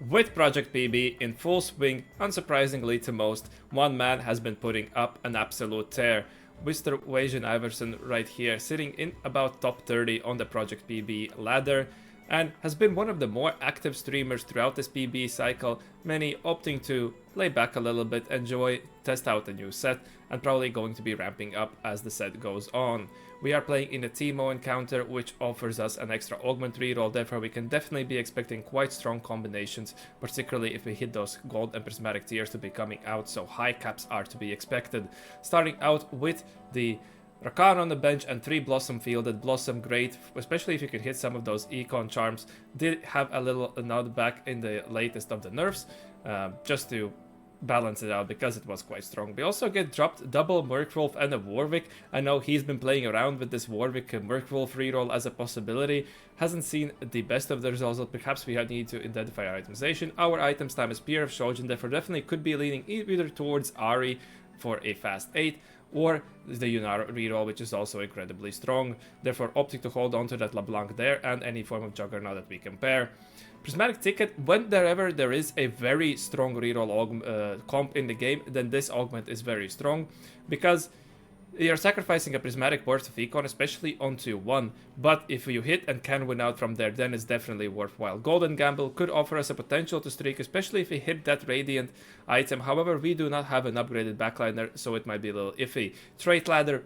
With Project PB in full swing, unsurprisingly to most, one man has been putting up an absolute tear. Mr. Wasian Iverson right here, sitting in about top 30 on the Project PB ladder, and has been one of the more active streamers throughout this PB cycle, many opting to lay back a little bit, enjoy, test out a new set, and probably going to be ramping up as the set goes on. We are playing in a Teemo encounter, which offers us an extra augment reroll, therefore we can definitely be expecting quite strong combinations, particularly if we hit those gold and prismatic tiers to be coming out, so high caps are to be expected. Starting out with the Rakan on the bench and 3 Blossom fielded. Blossom great, especially if you can hit some of those econ charms. Did have a little nod back in the latest of the nerfs, just to balance it out because it was quite strong. We also get dropped double Merkwolf and a Warwick. I know he's been playing around with this Warwick Merkwolf reroll as a possibility. Hasn't seen the best of the results, but perhaps we need to identify our itemization. Our items time is Spear of Shojin, therefore definitely could be leaning either towards Ari for a fast 8 or the Yunar reroll, which is also incredibly strong, therefore opting to hold on to that LeBlanc there and any form of Juggernaut that we can pair. Prismatic Ticket, whenever there is a very strong reroll comp in the game, then this augment is very strong, because you're sacrificing a prismatic worth of econ, especially onto 1, but if you hit and can win out from there, then it's definitely worthwhile. Golden Gamble could offer us a potential to streak, especially if we hit that Radiant item. However, we do not have an upgraded backliner, so it might be a little iffy. Trait Ladder,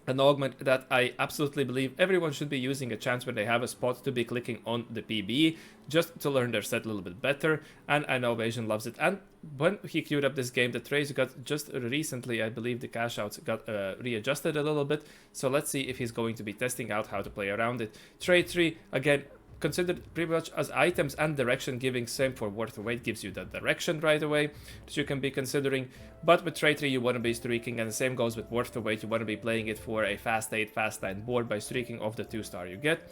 an augment that I absolutely believe everyone should be using a chance when they have a spot to be clicking on the PBE, just to learn their set a little bit better, and I know Asian loves it. And when he queued up this game, the trades got just recently, I believe the cash outs got readjusted a little bit, so let's see if he's going to be testing out how to play around it. Trade 3, again, considered pretty much as items and direction giving. Same for Worth of Weight, gives you that direction right away that you can be considering. But with Trade 3 you want to be streaking, and the same goes with Worth of Weight. You want to be playing it for a fast 8, fast 9 board by streaking off the 2-star you get.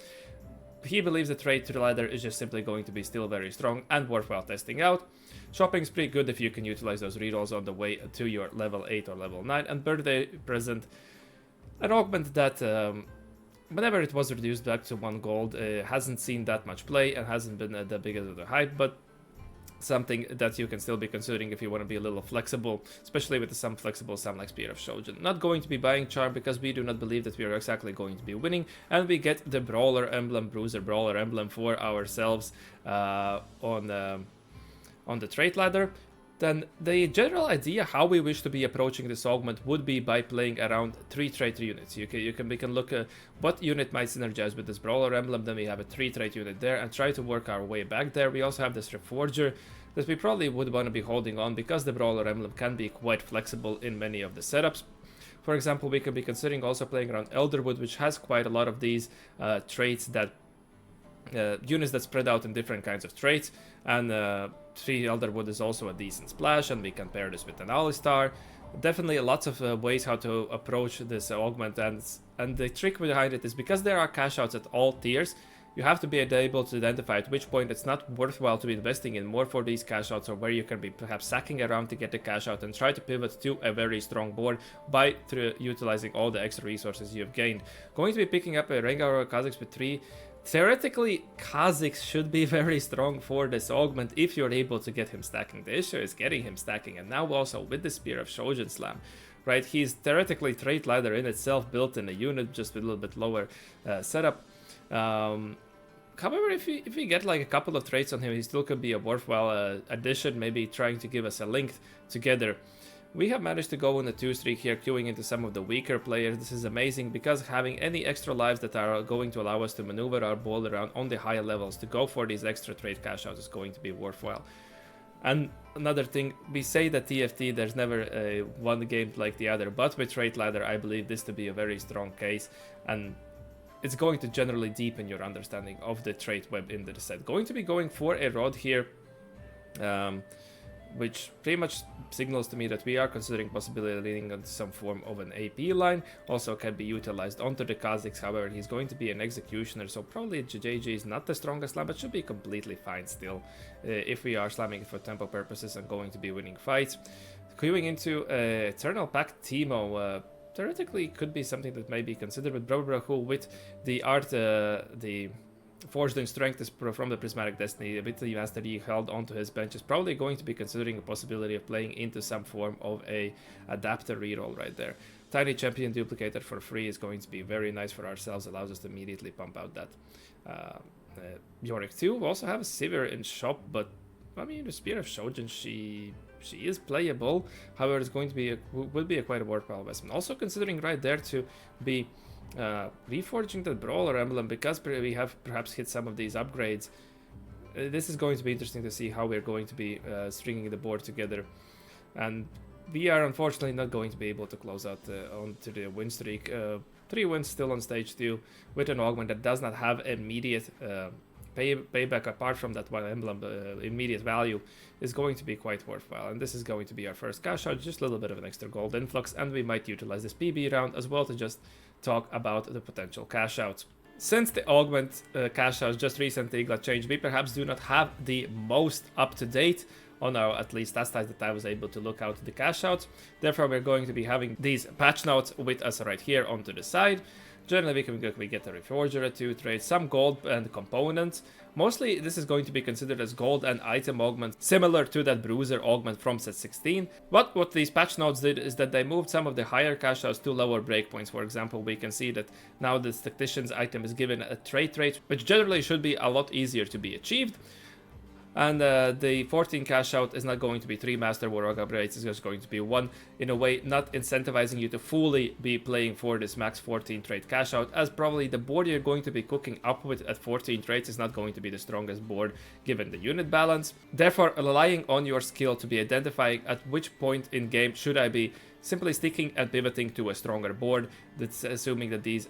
He believes the Trade 3 ladder is just simply going to be still very strong and worthwhile testing out. Shopping's pretty good if you can utilize those rerolls on the way to your level 8 or level 9. And Birthday Present, an augment that whenever it was reduced back to 1 gold, hasn't seen that much play and hasn't been the biggest of the hype, but something that you can still be considering if you want to be a little flexible, especially with some flexible Sam like Spear of Shojin. Not going to be buying Charm because we do not believe that we are exactly going to be winning, and we get the Brawler emblem, Bruiser Brawler emblem for ourselves on the trait ladder. Then the general idea how we wish to be approaching this augment would be by playing around 3 trait units. We can look at what unit might synergize with this Brawler emblem, then we have a 3 trait unit there and try to work our way back there. We also have this Reforger that we probably would want to be holding on because the Brawler emblem can be quite flexible in many of the setups. For example, we could be considering also playing around Elderwood, which has quite a lot of these traits that units that spread out in different kinds of traits, and 3 Elderwood is also a decent splash, and we can pair this with an Alistar. Definitely lots of ways how to approach this augment, and the trick behind it is because there are cash outs at all tiers, you have to be able to identify at which point it's not worthwhile to be investing in more for these cash outs, or where you can be perhaps sacking around to get the cash out and try to pivot to a very strong board by utilizing all the extra resources you've gained. Going to be picking up a Rengar or a Kha'Zix with 3. Theoretically, Kha'Zix should be very strong for this augment if you're able to get him stacking. The issue is getting him stacking, and now also with the Spear of Shojin Slam, right? He's theoretically trait ladder in itself, built in a unit, just with a little bit lower setup. However, if we get like a couple of traits on him, he still could be a worthwhile addition, maybe trying to give us a link together. We have managed to go on a 2 streak here, queuing into some of the weaker players. This is amazing because having any extra lives that are going to allow us to maneuver our ball around on the higher levels to go for these extra trade cash outs is going to be worthwhile. And another thing, we say that TFT, there's never one game like the other, but with Trait Ladder, I believe this to be a very strong case, and it's going to generally deepen your understanding of the trait web in the set. Going to be going for a Rod here, which pretty much signals to me that we are considering possibly leaning on some form of an AP line. Also can be utilized onto the Kha'Zix, however he's going to be an Executioner, so probably JJ is not the strongest slam, but should be completely fine still if we are slamming it for tempo purposes and going to be winning fights. Queuing into Eternal Pact Teemo, theoretically could be something that may be considered with Brobrahu with the art, the Forged in Strength is from the Prismatic Destiny. A bit the Master he held onto his bench is probably going to be considering a possibility of playing into some form of a adapter reroll right there. Tiny Champion Duplicator for free is going to be very nice for ourselves, allows us to immediately pump out that. Yorick 2 we also have a Sivir in shop, but I mean the Spear of Shojin, she is playable. However, it's going to be will be a quite a worthwhile investment. Also considering right there to be reforging the Brawler emblem, because we have perhaps hit some of these upgrades. This is going to be interesting to see how we're going to be stringing the board together, and we are unfortunately not going to be able to close out onto the win streak. 3 wins still on stage 2 with an augment that does not have immediate payback apart from that one emblem. Immediate value is going to be quite worthwhile, and this is going to be our first cash out, just a little bit of an extra gold influx, and we might utilize this PB round as well to just talk about the potential cash outs. Since the augment cash outs just recently got changed, we perhaps do not have the most up-to-date on our at least stats that I was able to look out the cash outs. Therefore, we're going to be having these patch notes with us right here onto the side. Generally, we get a Reforger at 2 trades, some gold and components. Mostly, this is going to be considered as gold and item augments, similar to that Bruiser augment from set 16. But what these patch notes did is that they moved some of the higher cash outs to lower breakpoints. For example, we can see that now this Tactician's item is given a trait rate, which generally should be a lot easier to be achieved. And the 14 cash out is not going to be 3 Master War upgrades, it's just going to be 1, in a way not incentivizing you to fully be playing for this max 14 trade cash out, as probably the board you're going to be cooking up with at 14 trades is not going to be the strongest board given the unit balance. Therefore, relying on your skill to be identifying at which point in game should I be simply sticking and pivoting to a stronger board, that's assuming that these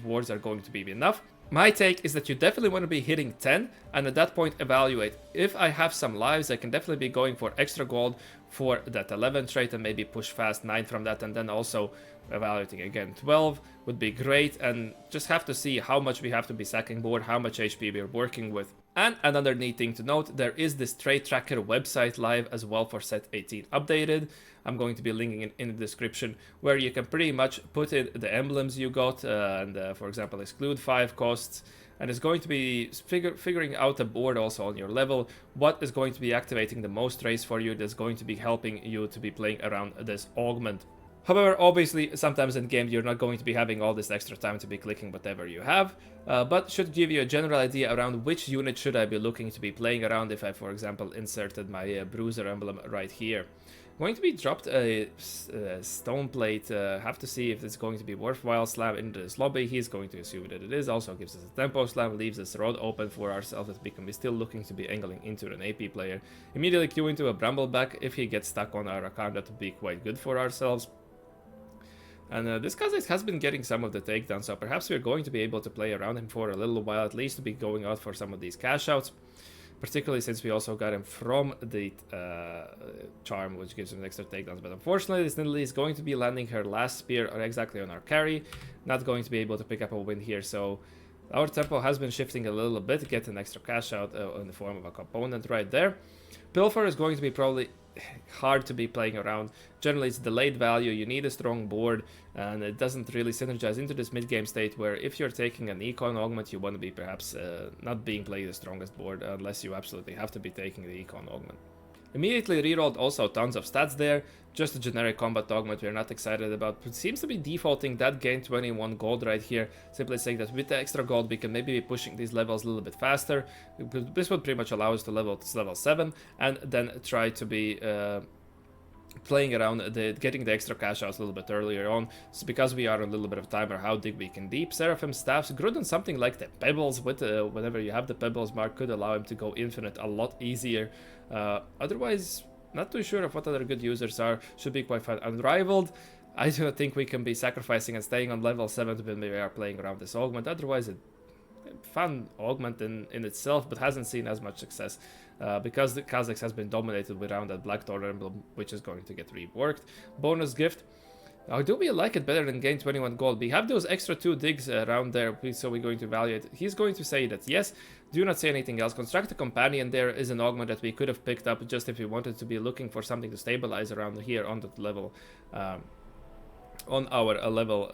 boards are going to be enough. My take is that you definitely want to be hitting 10, and at that point evaluate. If I have some lives, I can definitely be going for extra gold for that 11 trait and maybe push fast 9 from that, and then also evaluating again 12 would be great, and just have to see how much we have to be sacking board, how much HP we're working with. And another neat thing to note, there is this trait tracker website live as well for set 18 updated. I'm going to be linking it in the description, where you can pretty much put in the emblems you got and for example exclude 5 costs, and it's going to be figuring out a board also on your level, what is going to be activating the most traits for you, that's going to be helping you to be playing around this augment. However, obviously, sometimes in game you're not going to be having all this extra time to be clicking whatever you have, but should give you a general idea around which unit should I be looking to be playing around if I, for example, inserted my Bruiser emblem right here. Going to be dropped a stone plate, have to see if it's going to be worthwhile. Slam into this lobby, he's going to assume that it is, also gives us a tempo slam, leaves this road open for ourselves that we can be still looking to be angling into an AP player. Immediately queue into a Brambleback, if he gets stuck on our account that would be quite good for ourselves. And this Kha'Zix has been getting some of the takedowns, so perhaps we're going to be able to play around him for a little while, at least to be going out for some of these cash outs. Particularly since we also got him from the charm, which gives him extra takedowns. But unfortunately, this Nidalee is going to be landing her last spear exactly on our carry. Not going to be able to pick up a win here, so our tempo has been shifting a little bit to get an extra cash out in the form of a component right there. Pilfer is going to be probably hard to be playing around. Generally, it's delayed value, you need a strong board, and it doesn't really synergize into this mid-game state where if you're taking an econ augment, you want to be perhaps not being played the strongest board unless you absolutely have to be taking the econ augment. Immediately rerolled also tons of stats there, just a generic combat augment we're not excited about. It seems to be defaulting that gain 21 gold right here, simply saying that with the extra gold we can maybe be pushing these levels a little bit faster. This would pretty much allow us to level 7 and then try to be playing around getting the extra cash outs a little bit earlier on. So because we are on a little bit of timer, how dig we can deep. Seraphim staffs good on something like the pebbles with whenever you have the pebbles mark, could allow him to go infinite a lot easier. Otherwise, not too sure of what other good users are. Should be quite fun. Unrivaled, I do not think we can be sacrificing and staying on level 7 when we are playing around this augment. Otherwise, a fun augment in itself, but hasn't seen as much success because the Kha'Zix has been dominated around that Black Thor emblem, which is going to get reworked. Bonus gift. Now, do we like it better than gain 21 gold? We have those extra 2 digs around there, so we're going to evaluate. He's going to say that yes, do not say anything else. Construct a companion there is an augment that we could have picked up just if we wanted to be looking for something to stabilize around here on that level, on our level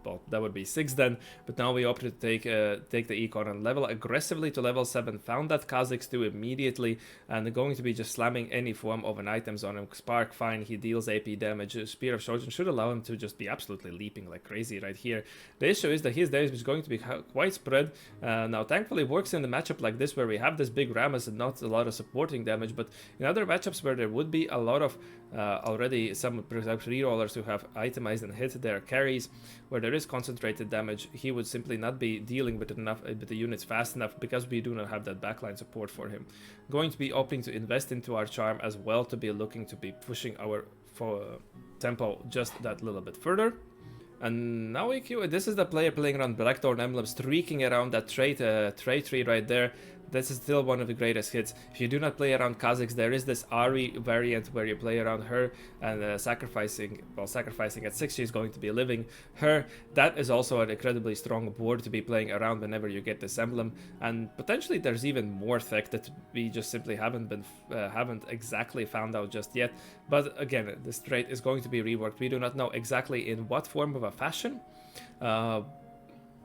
well, that would be 6 then, but now we opted to take the econ and level aggressively to level 7, found that Kha'Zix 2 immediately, and going to be just slamming any form of an items on him. Spark, fine, he deals AP damage. Spear of Shojin should allow him to just be absolutely leaping like crazy right here. The issue is that his damage is going to be quite spread. Now, thankfully, works in the matchup like this where we have this big Rammus and not a lot of supporting damage, but in other matchups where there would be a lot of already some perhaps rerollers who have itemized and hit their carries, where there is concentrated damage, he would simply not be dealing with the units fast enough because we do not have that backline support for him. Going to be opting to invest into our charm as well, to be looking to be pushing our tempo just that little bit further. And now we queue. This is the player playing around Blackthorn Emblem, streaking around that trait tree right there. This is still one of the greatest hits. If you do not play around Kha'Zix, there is this Ari variant where you play around her and sacrificing at 6, she's going to be living her. That is also an incredibly strong board to be playing around whenever you get this emblem. And potentially there's even more tech that we just simply haven't exactly found out just yet. But again, this trait is going to be reworked. We do not know exactly in what form of a fashion.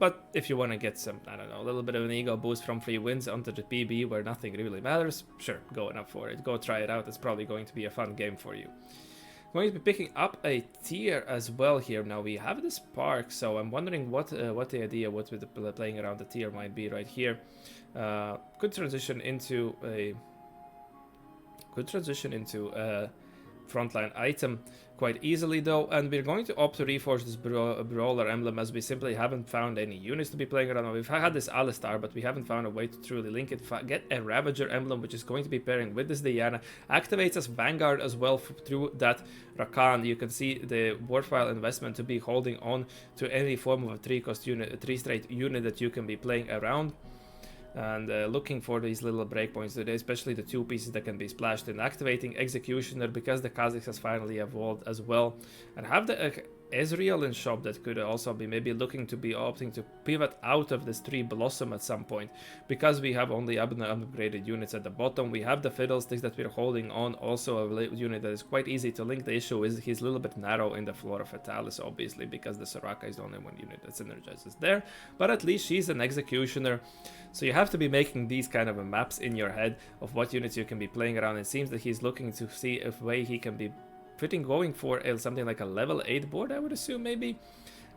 But if you want to get some, I don't know, a little bit of an ego boost from free wins onto the PB where nothing really matters, sure, going up for it. Go try it out. It's probably going to be a fun game for you. Going to be picking up a tier as well here. Now we have this park, so I'm wondering what the idea with playing around the tier might be right here. Could transition into a frontline item quite easily though, and we're going to opt to reforge this brawler emblem as we simply haven't found any units to be playing around. We've had this Alistar, but we haven't found a way to truly link it. Get a Ravager emblem, which is going to be pairing with this Diana, activates as Vanguard as well through that Rakan. You can see the worthwhile investment to be holding on to any form of a 3-cost unit, a 3-straight unit that you can be playing around. And looking for these little breakpoints today, especially the 2 pieces that can be splashed in. Activating Executioner because the Kha'Zix has finally evolved as well. And have the Ezreal in shop that could also be maybe looking to be opting to pivot out of this Tree Blossom at some point. Because we have only upgraded units at the bottom. We have the Fiddlesticks that we're holding on, also a unit that is quite easy to link. The issue is he's a little bit narrow in the Flora Fatalis, obviously, because the Soraka is the only one unit that synergizes there. But at least she's an Executioner. So you have to be making these kind of maps in your head of what units you can be playing around. It seems that he's looking to see if way he can be going for something like a level 8 board, I would assume maybe.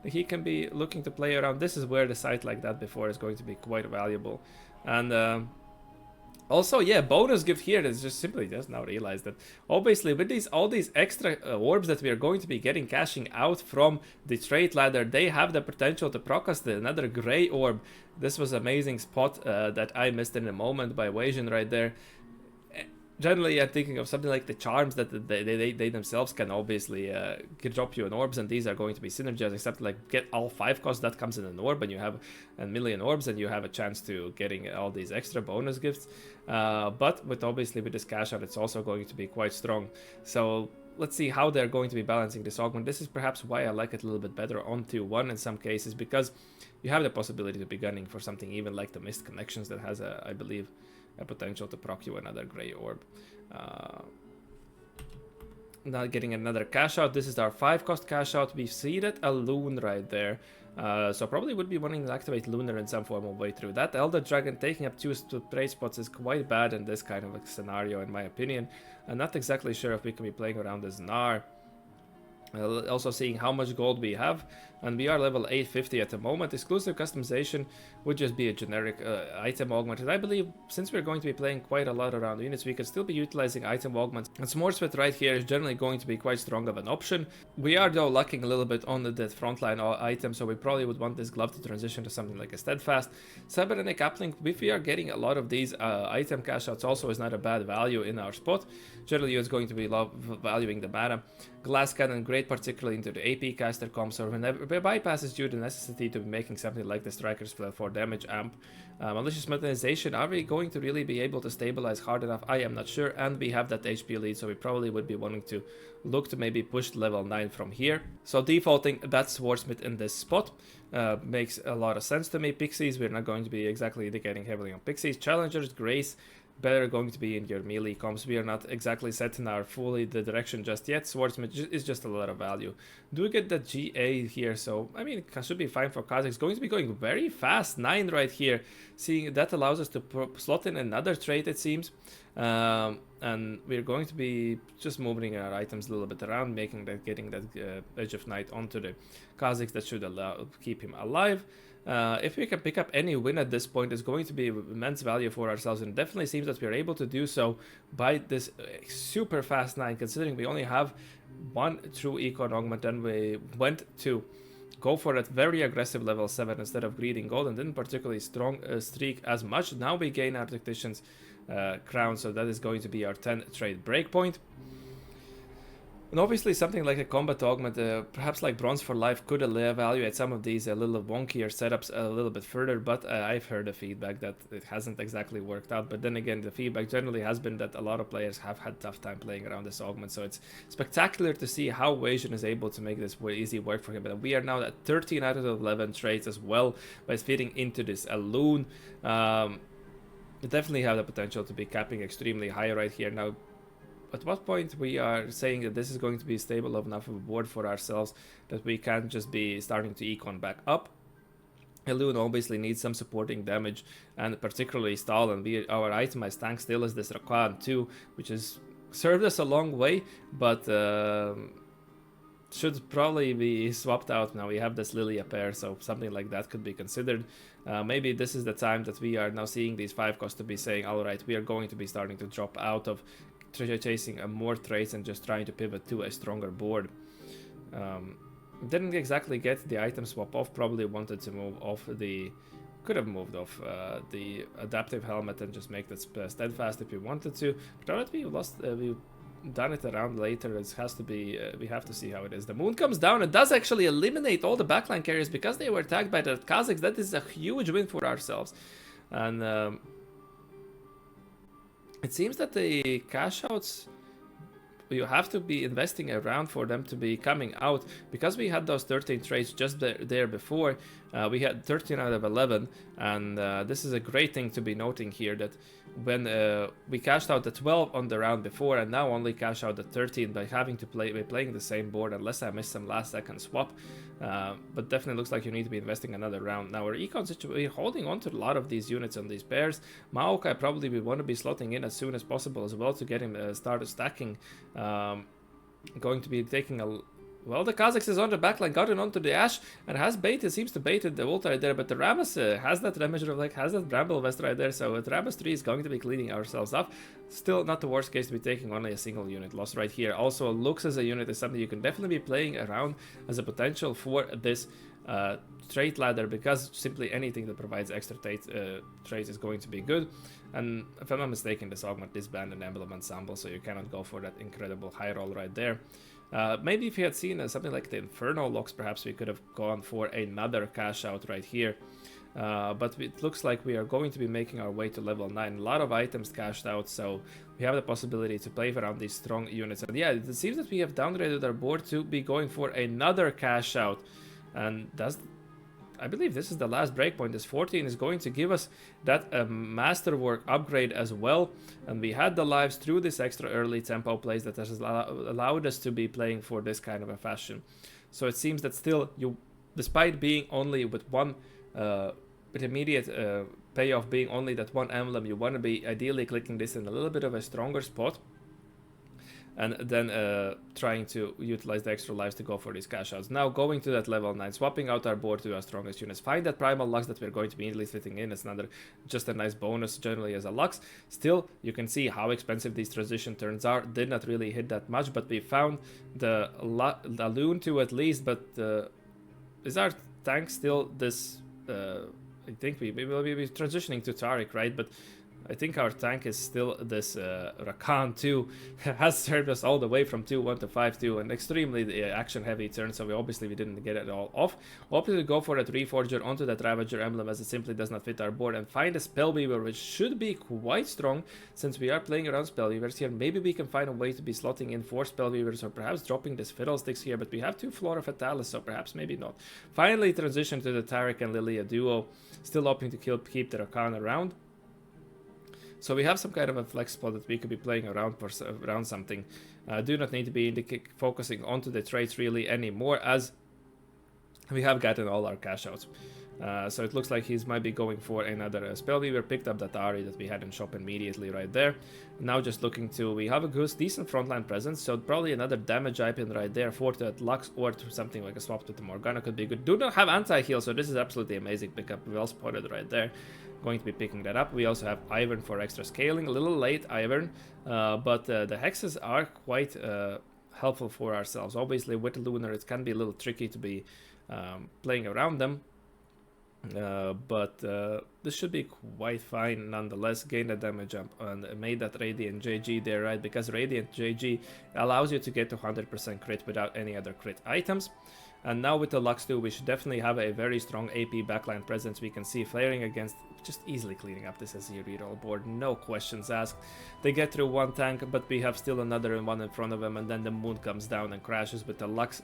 He can be looking to play around. This is where the site like that before is going to be quite valuable. And also, yeah, bonus gift here is just simply just now realized that obviously with all these extra orbs that we are going to be getting cashing out from the trade ladder, they have the potential to proc us another gray orb. This was an amazing spot that I missed in a moment by Wasian right there. Generally, I'm thinking of something like the charms that they themselves can obviously drop you in orbs, and these are going to be synergized, except like get all 5 costs that comes in an orb, and you have a million orbs, and you have a chance to getting all these extra bonus gifts. But with this cash out, it's also going to be quite strong. So let's see how they're going to be balancing this augment. This is perhaps why I like it a little bit better on tier 1 in some cases, because you have the possibility to be gunning for something even like the Mist Connections that has, I believe, a potential to proc you another gray orb. Now getting another cash out. This is our 5-cost cash out. We see that a Loon right there. So probably would be wanting to activate Lunar in some form of way through. That Elder Dragon taking up 2 trade spots is quite bad in this kind of a scenario, in my opinion. I'm not exactly sure if we can be playing around this Gnar. Also seeing how much gold we have, and we are level 850 at the moment. Exclusive customization would just be a generic item augment, and I believe since we're going to be playing quite a lot around units, we could still be utilizing item augments. And Swordsmith right here is generally going to be quite strong of an option. We are though lacking a little bit on the frontline item, so we probably would want this glove to transition to something like a Steadfast. Cybernetic Uplink, if we are getting a lot of these item cash outs, also is not a bad value in our spot. Generally it's going to be valuing the mana. Glass Cannon, great particularly into the AP caster comp, so whenever bypasses due to the necessity to be making something like the Striker's for damage amp. Malicious Metallization, are we going to really be able to stabilize hard enough? I am not sure, and we have that HP lead, so we probably would be wanting to look to maybe push level 9 from here. So defaulting that Swordsmith in this spot makes a lot of sense to me. Pixies, we're not going to be exactly indicating heavily on Pixies. Challengers, Grace, better going to be in your melee comps. We are not exactly set in our fully the direction just yet. Swordsman is just a lot of value. Do we get the GA here? So, I mean, it should be fine for Kazakh. It's going to be going very fast. 9 right here. Seeing that allows us to slot in another trait, it seems. And we're going to be just moving our items a little bit around, making that, getting that Edge of Night onto the Kazakhs. That should keep him alive. If we can pick up any win at this point, it's going to be immense value for ourselves, and it definitely seems that we're able to do so by this super fast 9, considering we only have one true econ augment, and we went to go for that very aggressive level 7 instead of greeding gold, and didn't particularly strong streak as much. Now we gain our Tactician's crown, so that is going to be our 10 trade breakpoint. And obviously something like a combat augment, perhaps like Bronze for Life, could evaluate some of these a little wonkier setups a little bit further, but I've heard the feedback that it hasn't exactly worked out. But then again, the feedback generally has been that a lot of players have had tough time playing around this augment, so it's spectacular to see how Wasian is able to make this easy work for him. But we are now at 13 out of 11 trades as well by fitting into this Alloon. We definitely have the potential to be capping extremely high right here. Now, at what point we are saying that this is going to be stable enough of a board for ourselves that we can't just be starting to econ back up. Alloon obviously needs some supporting damage, and particularly stall, and our itemized tank still is this Rakan too, which has served us a long way, but should probably be swapped out now. We have this Lilia pair, so something like that could be considered. Maybe this is the time that we are now seeing these 5 costs to be saying, alright, we are going to be starting to drop out of chasing more traits and just trying to pivot to a stronger board. Didn't exactly get the item swap off, probably wanted to move off the... Could have moved off the adaptive helmet and just make that steadfast if we wanted to. But now that we lost... we've done it around later, it has to be... we have to see how it is. The moon comes down and does actually eliminate all the backline carriers because they were tagged by the Kazakhs. That is a huge win for ourselves. And... it seems that the cash outs, you have to be investing around for them to be coming out, because we had those 13 trades just there before. We had 13 out of 11, and this is a great thing to be noting here, that when we cashed out the 12 on the round before, and now only cash out the 13 by having to by playing the same board, unless I missed some last second swap. But definitely looks like you need to be investing another round. Now our econ situation, we're holding on to a lot of these units on these pairs. Maokai probably we want to be slotting in as soon as possible as well to get him started stacking. Going to be taking a... Well, the Kazakhs is on the backline, got it onto the Ash, and has baited, seems to baited the ult right there, but the Rammus has that Ravager of like, has that Bramble Vest right there, so Rammus 3 is going to be cleaning ourselves up. Still not the worst case to be taking only a single unit loss right here. Also, looks as a unit is something you can definitely be playing around as a potential for this trait ladder, because simply anything that provides extra traits is going to be good. And if I'm not mistaken, this augment is banned in Emblem Ensemble, so you cannot go for that incredible high roll right there. Maybe if you had seen something like the Inferno locks, perhaps we could have gone for another cash out right here. But it looks like we are going to be making our way to level 9. A lot of items cashed out, so we have the possibility to play around these strong units. And yeah, it seems that we have downgraded our board to be going for another cash out. And I believe this is the last breakpoint. This 14 is going to give us that masterwork upgrade as well. And we had the lives through this extra early tempo plays that has allowed us to be playing for this kind of a fashion. So it seems that still, despite being only with one, with immediate payoff being only that one emblem, you want to be ideally clicking this in a little bit of a stronger spot. And then trying to utilize the extra lives to go for these cash outs. Now going to that level 9, swapping out our board to our strongest units. Find that primal lux that we're going to be immediately fitting in. It's another, just a nice bonus generally as a lux. Still, you can see how expensive these transition turns are. Did not really hit that much, but we found the Alloon 2 at least. But is our tank still this... I think we will be transitioning to Taric, right? But I think our tank is still this Rakan 2, has served us all the way from 2-1 to 5-2, an extremely action-heavy turn, so we didn't get it all off. Opted to go for a Reforger onto that Ravager emblem, as it simply does not fit our board, and find a Spellweaver, which should be quite strong, since we are playing around Spellweavers here. Maybe we can find a way to be slotting in 4 Spellweavers, or perhaps dropping this Fiddlesticks here, but we have 2 Flora Fatalis, so perhaps maybe not. Finally transition to the Taric and Lilia duo, still opting to keep the Rakan around. So we have some kind of a flex spot that we could be playing around for around something. Do not need to be focusing onto the trades really anymore, as we have gotten all our cash outs. So it looks like he might be going for another Spellweaver. Picked up that Ari that we had in shop immediately right there. Now just looking to, we have a decent frontline presence, so probably another damage item right there for that Lux, or to something like a swap with the Morgana could be good. Do not have anti-heal, so this is absolutely amazing pickup. Well spotted right there. Going to be picking that up. We also have Ivern for extra scaling. A little late Ivern, but the hexes are quite helpful for ourselves. Obviously with the Lunar it can be a little tricky to be playing around them. But this should be quite fine nonetheless. Gain the damage up and made that Radiant JG there, right? Because Radiant JG allows you to get to 100% crit without any other crit items. And now with the Lux 2, we should definitely have a very strong AP backline presence. We can see flaring against, just easily cleaning up this Azir reroll board, no questions asked. They get through one tank, but we have still another one in front of them, and then the Moon comes down and crashes with the Lux.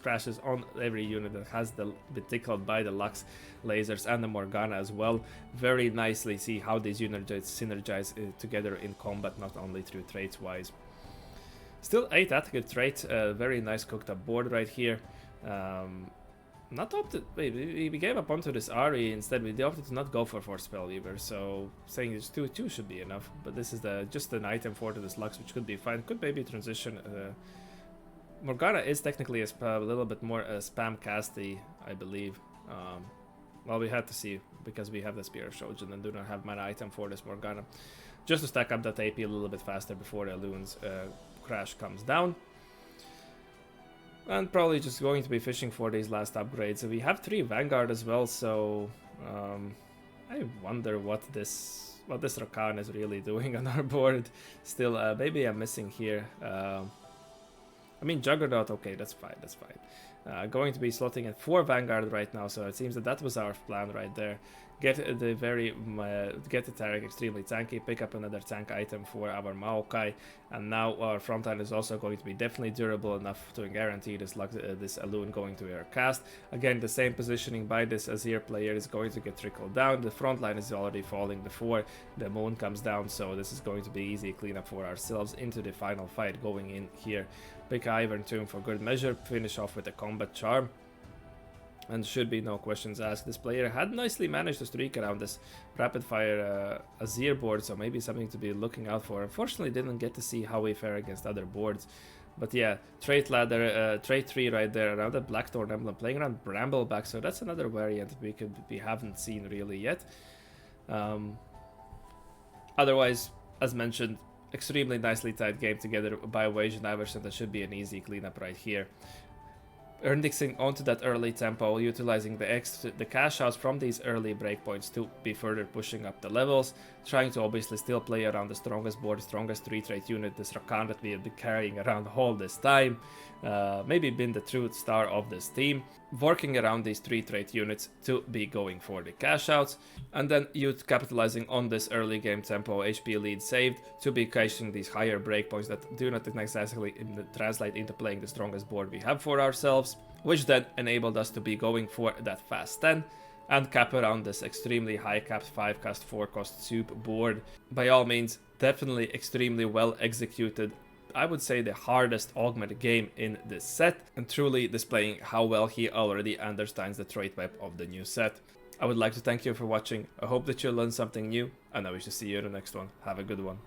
Crashes on every unit that has been tickled by the Lux lasers and the Morgana as well. Very nicely see how these units synergize together in combat, not only through traits wise. Still 8 attack trait, very nice cooked up board right here. Not opted, we gave up onto this Ari instead. We opted to not go for Spellweaver, so saying this 2 should be enough. But this is just an item for this Lux, which could be fine. Could maybe transition. Morgana is technically a little bit more spam casty, I believe. Well, we had to see, because we have the Spear of Shojin and do not have mana item for this Morgana. Just to stack up that AP a little bit faster before the Loon's crash comes down. And probably just going to be fishing for these last upgrades. We have 3 Vanguard as well, so I wonder what this Rakan is really doing on our board. Still, maybe I'm missing here. I mean, Juggernaut, okay, that's fine, that's fine. Going to be slotting at 4 Vanguard right now, so it seems that was our plan right there. Get the Taric extremely tanky, pick up another tank item for our Maokai, and now our frontline is also going to be definitely durable enough to guarantee this Alune going to our cast. Again, the same positioning by this Azir player is going to get trickled down. The frontline is already falling before the Moon comes down, so this is going to be easy cleanup for ourselves into the final fight going in here. Pick Ivern Tomb for good measure, finish off with a combat charm. And should be no questions asked. This player had nicely managed to streak around this rapid fire Azir board, so maybe something to be looking out for. Unfortunately, didn't get to see how we fare against other boards. But yeah, trait ladder, trait 3 right there around the Blackthorn emblem, playing around Brambleback, so that's another variant we haven't seen really yet. Otherwise, as mentioned, extremely nicely tied game together by Wasian Iverson. That should be an easy cleanup right here. Indexing onto that early tempo, utilizing the cash outs from these early breakpoints to be further pushing up the levels, trying to obviously still play around the strongest board, strongest 3-trait unit, this Rakan that we have been carrying around all this time, maybe been the true star of this team, working around these 3-trait units to be going for the cash outs, and then you capitalizing on this early game tempo, HP lead saved, to be cashing these higher breakpoints that do not necessarily translate into playing the strongest board we have for ourselves, which then enabled us to be going for that fast 10 and cap around this extremely high capped 5 cost 4 cost soup board. By all means, definitely extremely well executed. I would say the hardest Augment game in this set, and truly displaying how well he already understands the trait web of the new set. I would like to thank you for watching. I hope that you learned something new, and I wish to see you in the next one. Have a good one.